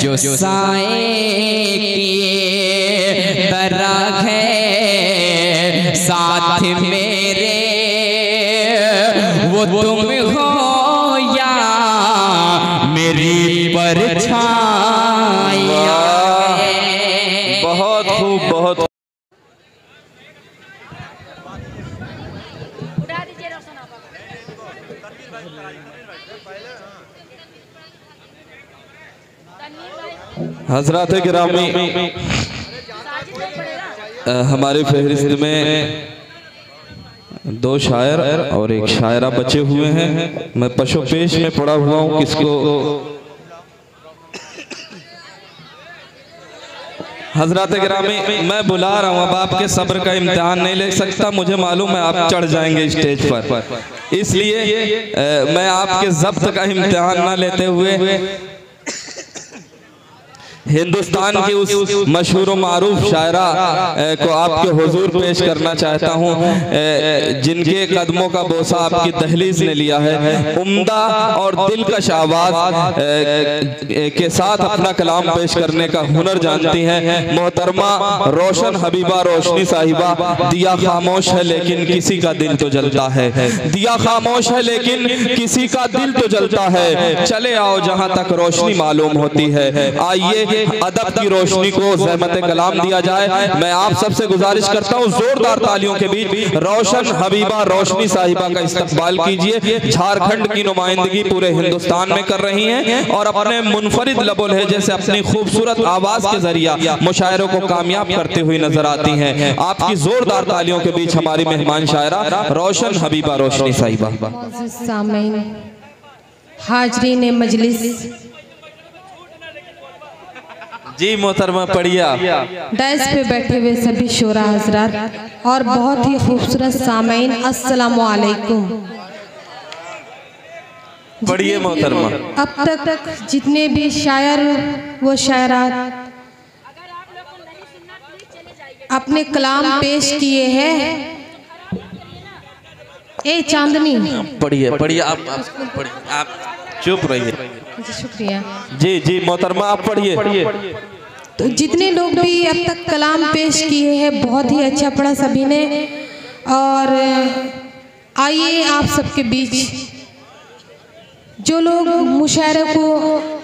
जो साए किए बरा है साथ मेरे, वो तुम हो या मेरी परछाइयाँ। बहुत खूब, बहुत हज़रात गिरामी, हमारे फहरिस्त में 2 शायर और 1 शायरा बचे हुए हैं। मैं पशो पेश में पड़ा हुआ हूँ, किसको हज़रात गिरामी मैं बुला रहा हूँ। अब आपके सब्र का इम्तिहान नहीं ले सकता, मुझे मालूम है आप चढ़ जाएंगे स्टेज पर, इसलिए मैं आपके ज़ब्त का इम्तिहान ना लेते हुए हिंदुस्तान की उस मशहूर व मारूफ शायरा को आपके हुजूर पेश करना चाहता हूँ, जिनके कदमों का बोसा आपकी दहलीज ने लिया है। उम्दा और दिलकश आवाज़ के साथ अपना कलाम पेश करने का हुनर जानती हैं मोहतरमा रोशन हबीबा रोशनी साहिबा। दिया खामोश है लेकिन किसी का दिल तो जलता है, दिया खामोश है लेकिन किसी का दिल तो जलता है। चले आओ जहाँ तक रोशनी मालूम होती है, आइए अदब की रोशनी को ज़हमत कलाम दिया जाए। मैं आप सबसे गुजारिश करता हूँ जोरदार तालियों के बीच रोशन हबीबा रोशनी साहिबा का इस्तकबाल कीजिए। झारखंड की नुमाइंदगी पूरे हिंदुस्तान में कर रही हैं और अपने मुनफरिद लबो लहजे से अपनी खूबसूरत आवाज़ के जरिया मुशायरों को कामयाब करते हुए नजर आती हैं। आपकी जोरदार तालियों के बीच हमारी मेहमान शायरा रोशन हबीबा रोशनी साहिबा। हाजरीन मजलिस, जी मोहतरमा पढ़िया। डैस पे बैठे हुए सभी शोरा हजरात और बहुत ही खूबसूरत सामईन, अस्सलामु अलैकुम। पढ़िए मोहतरमा। अब तक जितने भी शायर व शायरात अपने कलाम पेश किए हैं, ए चांदनी पढ़िए पढ़िए, आप चुप रहिए। शुक्रिया। जी जी मोहतरमा आप पढ़िए। तो जितने लोग भी अब तक कलाम पेश किए हैं बहुत ही अच्छा पढ़ा सभी ने। और आइए आप सबके बीच जो लोग मुशायरे को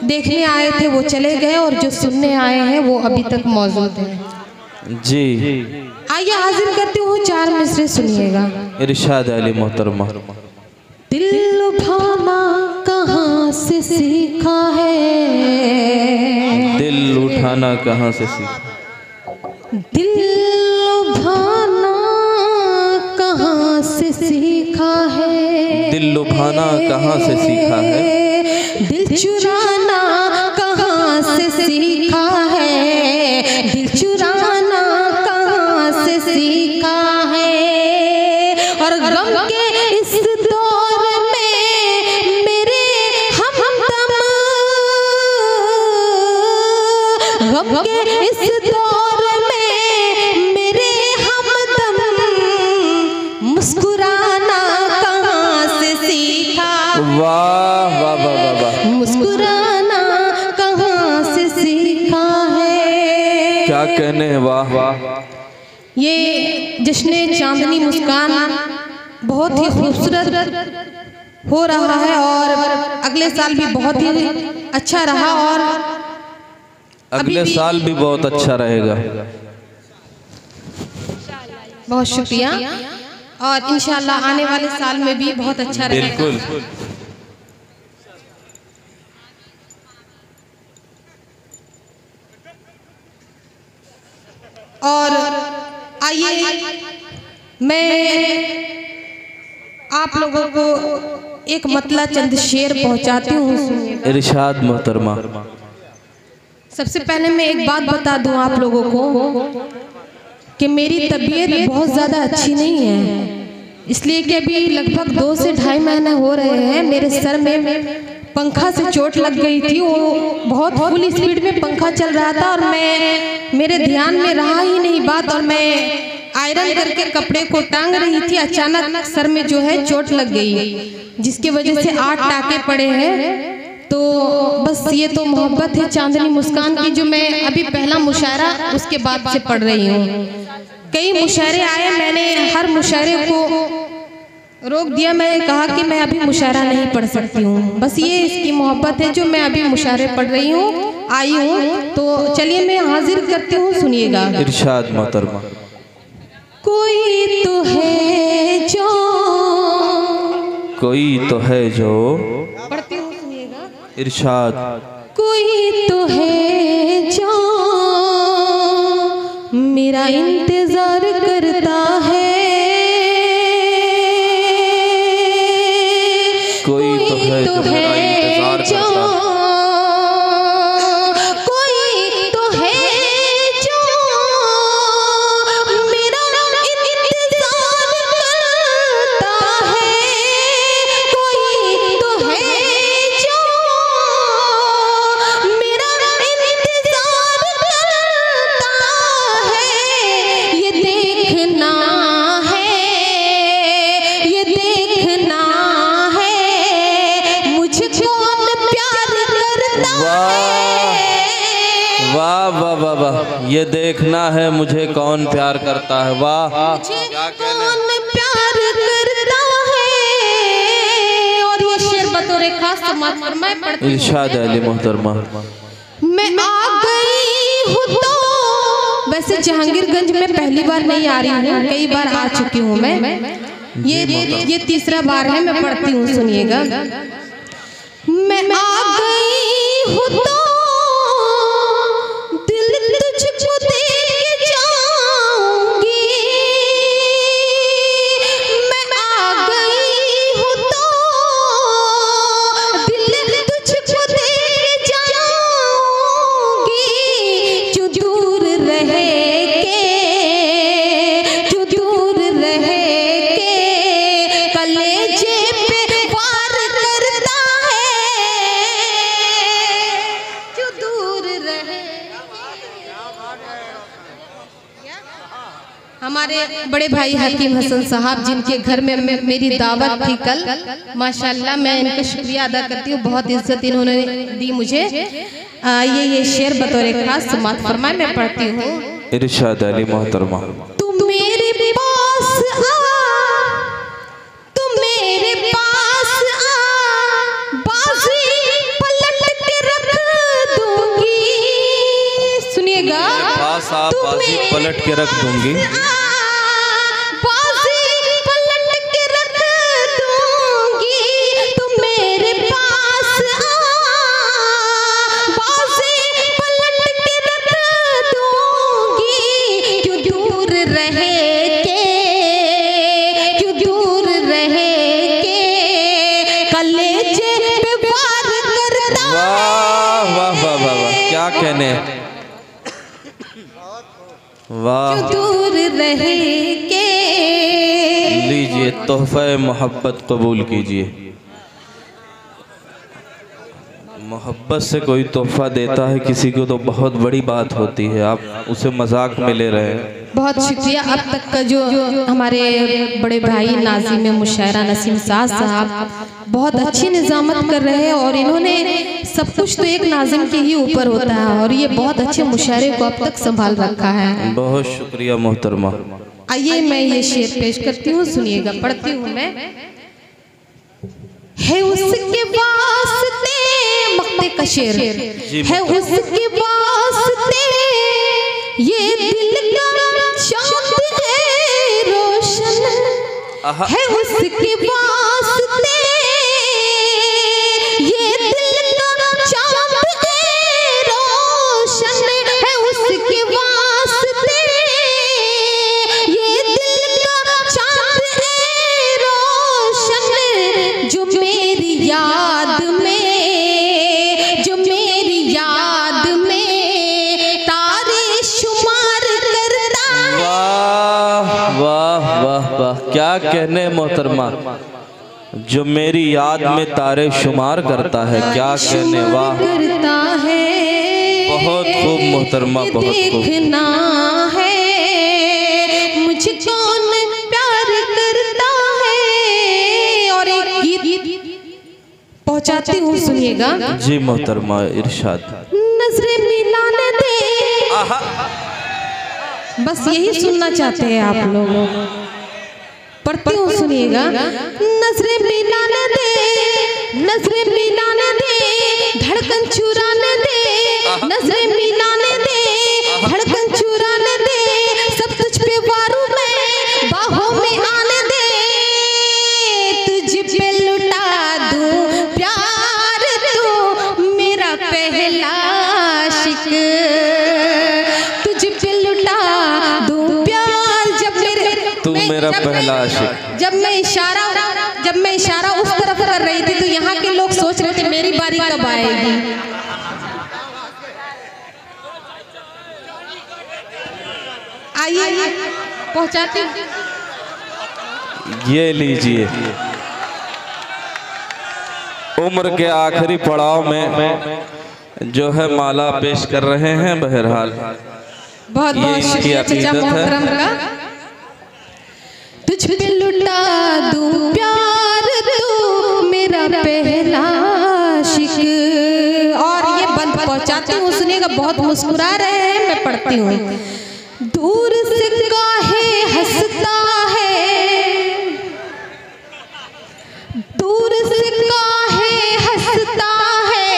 देखने आए थे वो चले गए और जो सुनने आए हैं वो अभी तक मौजूद हैं। जी आइए हाजिर करती हूँ, 4 मिसरे सुनिएगा। इरशाद अली मोहतरमा। दिल लुभाना कहाँ से सीखा है, दिल उठाना कहाँ से सीखा, दिल लुभाना कहाँ से सीखा है, दिल लुभाना कहाँ से सीखा है, दिल चुराना कहाँ से सीखा है, दिल चुराना कहाँ से सीखा है। और गम के इस दौर में मेरे हमदम, गम के इस दौर में मेरे हमदम मुस्कुराना कहाँ से सीखा। वाह वाह वाह वाह वाह, मुस्कुराना कहाँ से सीखा है। क्या कहने हैं, वाह वाह। ये जश्न चांदनी मुस्कान बहुत ही खूबसूरत हो रहा है और अगले साल भी बहुत ही अच्छा रहा और अगले साल भी बहुत अच्छा रहेगा। बहुत शुक्रिया और इंशाल्लाह आने वाले साल में भी बहुत अच्छा रहेगा। बिल्कुल। और आइए मैं आप लोगों को एक मतला चंद शेर पहुंचाती हूँ। इरशाद मोहतरमा। सबसे पहले मैं एक बात बता दूं आप लोगों को कि मेरी तबीयत बहुत ज़्यादा अच्छी नहीं है, इसलिए कि अभी लगभग 2 से 2.5 महीने हो रहे हैं मेरे सर में पंखा से चोट लग गई थी। वो बहुत फुल स्पीड में पंखा चल रहा था और मेरे ध्यान में रहा ही नहीं बात और मैं आयरन करके कपड़े को टांग रही थी। अचानक सर में जो है चोट लग गई जिसकी वजह से 8 टाके पड़े हैं तो बस ये तो मोहब्बत है चांदनी मुस्कान की, जो मैं अभी पहला मुशायरा उसके बाद से पढ़ रही हूँ। कई मुशायरे आए, मैंने हर मुशायरे को रोक दिया। मैंने कहा कि मैं अभी मुशायरा नहीं पढ़ सकती हूँ, बस ये इसकी मोहब्बत है जो मैं अभी मुशायरे पढ़ रही हूँ, आई हूँ। तो चलिए मैं हाजिर करती हूँ, सुनिएगा। इरशाद मोहतरमा। कोई तो है जो, कोई तो है जो, पढ़ती हूँ, सुनिएगा। इरशाद। कोई तो है जो मेरा इंतजार करता है, कोई तो है जो मेरा इंतजार करता है, कोई तो है जो मेरा इंतजार करता है, कोई तो है जो मेरा इंतजार करता है। ये देखना है, ये देखना है मुझे कौन प्यार करता है। वाह वाह वाह वाह, ये देखना है मुझे कौन प्यार करता है। वाह, कौन प्यार करता है। और ये शेर बतौर खास समाज फरमाए पढ़ती हूँ। इरशाद अली मोहतरमा। मैं आ गई हूँ तो, वैसे जहांगीरगंज में पहली बार नहीं आ रही हूँ, कई बार आ चुकी हूँ मैं। ये तीसरा बार है, मैं पढ़ती हूँ, सुनिएगा। मैं आ गई हूँ तो दिल तुझको दे जाऊंगी, मैं आ गई हूँ तो दिल तुझको दे जाऊंगी। जो दूर रहे के, जो दूर रहे के कलेजे पे वार करता है, जो दूर रहे। हमारे बड़े भाई हकीम हसन साहब, जिनके घर में मेरी दावत थी कल, माशाल्लाह मैं इनका शुक्रिया अदा करती हूँ, बहुत इज्जत इन्होंने दी मुझे। ये शेर बतौर खास समात फरमाए, मैं पढ़ती हूँ। इरशाद अली मोहतरमा। तू मेरे पास आ, तू मेरे पास आ, बाजी पलट के रख दूंगी। सुनिएगा, पास आप बाजी पलट के रख दूंगी, बाजी पलट के रख दूंगी। तू मेरे पास आ, बाजी पलट के रख दूंगी। क्यों दूर रहे के, क्यों दूर रहे के कलेजे पे वार करता है। वाह वाह वाह वाह वाह, क्या कहने। वाह, दूर रहे के। लीजिए तोहफा मोहब्बत कबूल कीजिए। मोहब्बत से कोई तोहफा देता है किसी को तो बहुत बड़ी बात होती है, आप उसे मजाक में ले रहे हैं। बहुत शुक्रिया। अब तक का जो हमारे बड़े भाई नाज़िम मुशायरा नसीम साहब बहुत अच्छी निज़ामत कर रहे हैं, और इन्होंने सब कुछ तो एक नाज़िम के ही ऊपर होता है, और ये बहुत अच्छे मुशायरे को अब तक संभाल रखा है। बहुत शुक्रिया मोहतरमा। आइए मैं ये शेर पेश करती हूँ, सुनिएगा, पढ़ती हूँ मैं। है उसके वास्ते, मक्ते का शेर है, उसके वास्ते ये दिल का चांद है रोशन, है उसके वास्ते ये दिल का चांद है रोशन, है उसके वास्ते ये दिल का चांद है रोशन। जो मेरी याद में, जो मेरी याद में तारे शुमार करता है। वाह वाह वाह वाह, क्या कहने मोहतरमा। जो मेरी याद में तारे शुमार करता है, क्या कहने। वाह, करता है, बहुत खूब मोहतरमा, बहुत खूब। देखना है मुझे कौन प्यार करता है। और एक गीत पहुंचा पहुंचाती हूँ, सुनिएगा। जी मोहतरमा इरशाद। नजरे मिलाने दे, बस यही सुनना चाहते हैं आप लोग। पढ़ती हूँ, सुनिएगा। नजरे मिलाने दे, नजरे मिलाने दे, धड़कन चुराने दे, नजरे मिलाने दे, धड़कन चुराने दे, सब तुझ पे वारू में बाहों में आने दे, तुझ पे लुटा दूं प्यार, तू मेरा पहला आशिक, तुझ पे लुटा दूं प्यार। तू मेरा पहला आशिक। जब मैं इशारा उस तरफ कर रही थी तो यहाँ के लोग सोच रहे थे मेरी बारी कब आएगी। आइए पहुंचाती हूँ। ये लीजिए, उम्र के आखिरी पड़ाव में जो है माला पेश कर रहे हैं। बहरहाल बहुत बहुत शुक्रिया चाचा मोहतरम का। तुझ पे लुटा दूं प्यार, तू मेरा पहला आशिक। और ये बंद पहुंचाती हूँ, सुनिएगा। बहुत मुस्कुरा रहे हैं, मैं पढ़ती हूँ। दूर से काहे हंसता है, दूर से काहे हंसता है,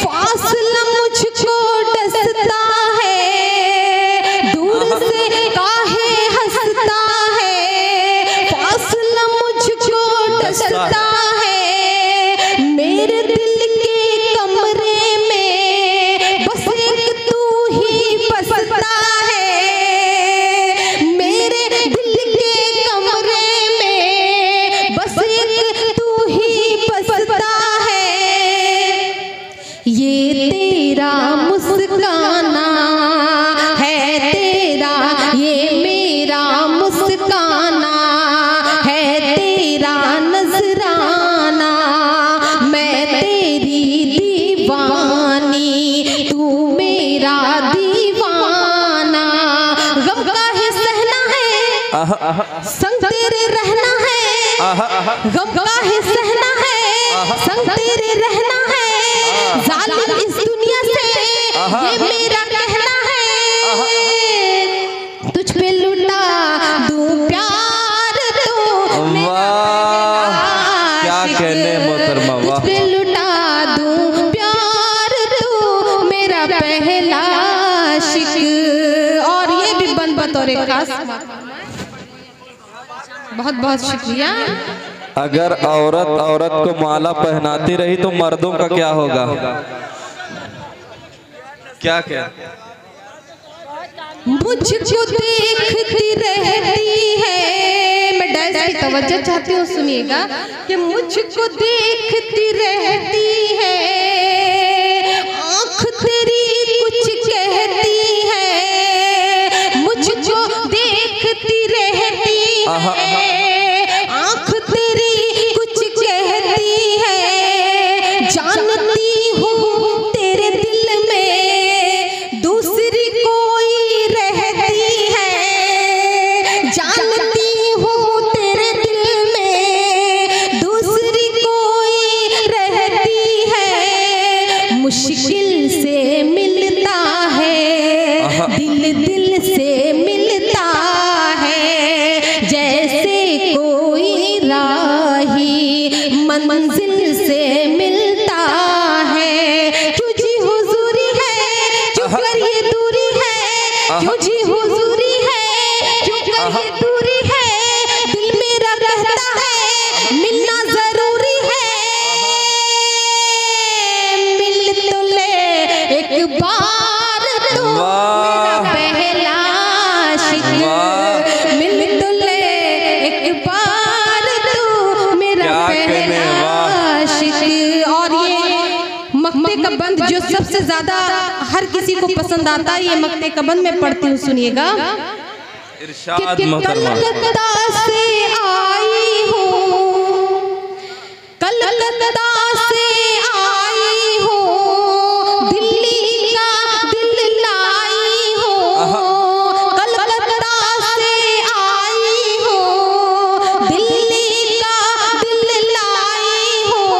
फासला मुझको डसता है, दूर से काहे हंसता है, फासला मुझको डसता है, मेरे दिल के कमरे में बस एक तू ही बसता है, मेरे दिल के कमरे में बस एक तू ही बसता है, ये तेरा मुस्काना है तेरा, ये मेरा मुस्काना है तेरा नजराना, मैं तेरी दीवानी, तू मेरा दीवाना, गम काहे सहना है, संग तेरे रहना है, गम काहे सहना है, संग तेरे रहना है, जालिम इस दुनिया से ये मेरा कहना है, तुझ पे लुटा दूं प्यार, तू मेरा क्या कहने मोहतरमा, तुझ पे लुटा दूं प्यार, तू मेरा पहला आशिक। और ये भी बन बतौर खास। बहुत बहुत शुक्रिया। अगर औरत को माला पहनाती रही तो मर्दों का क्या होगा? क्या क्या मुझको देखती रहती है, मैं डांस की तवज्जो चाहती हूँ, सुनिएगा। कि मुझको देखती रहती है, आँख तेरी कुछ कहती है, मुझको देखती रहती है, आँख तेरी कुछ कहती है, जानती हूँ तेरे दिल में दूसरी कोई रहती है, जानती हूँ तेरे दिल में दूसरी कोई रहती है, मुश्किल से मिलता है दिल, दिल से मिलता है, जैसे कोई राही मंजिल से मिलता है, क्यों जी हुजूरी है, क्यों कर ये दूरी है, क्यों जी हुजूरी है, क्यों कर ये दूरी है, दिल मेरा कहता है मिलना जरूरी है, मिल तो ले एक बार, तू मेरा पहला आशिक, मिल तो ले एक बार, तू मेरा पहला आशिक। और ये मक्ते का बंद जो सबसे ज्यादा हर किसी को पसंद आता है, ये मक्ते का बंद मैं पढ़ती हूँ, सुनिएगा। इरशाद मोहतरमा। कलकत्ता से आई हूँ, कलकत्ता से आई हूँ, दिल्ली का दिल लाई हूँ, कलकत्ता से आई हूँ, दिल्ली का दिल लाई हूँ,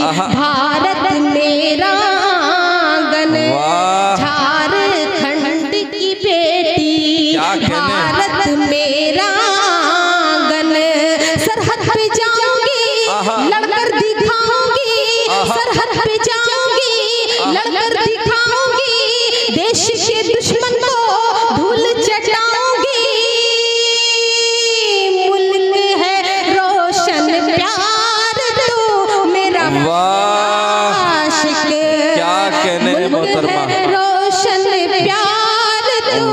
भारत मेरा आंगन, झारखंड की बेटी, भारत मेरा आंगन, सरहद पे जाऊंगी लड़कर दिखाऊंगी, सरहद पे जाऊंगी लड़कर दिखाऊंगी, देश के दुश्मन को धूल चटाऊंगी, मुल्क है रोशन प्यार तू मेरा आशिक, क्या कहने हैं मोहतरमा, रोशन प्यार तू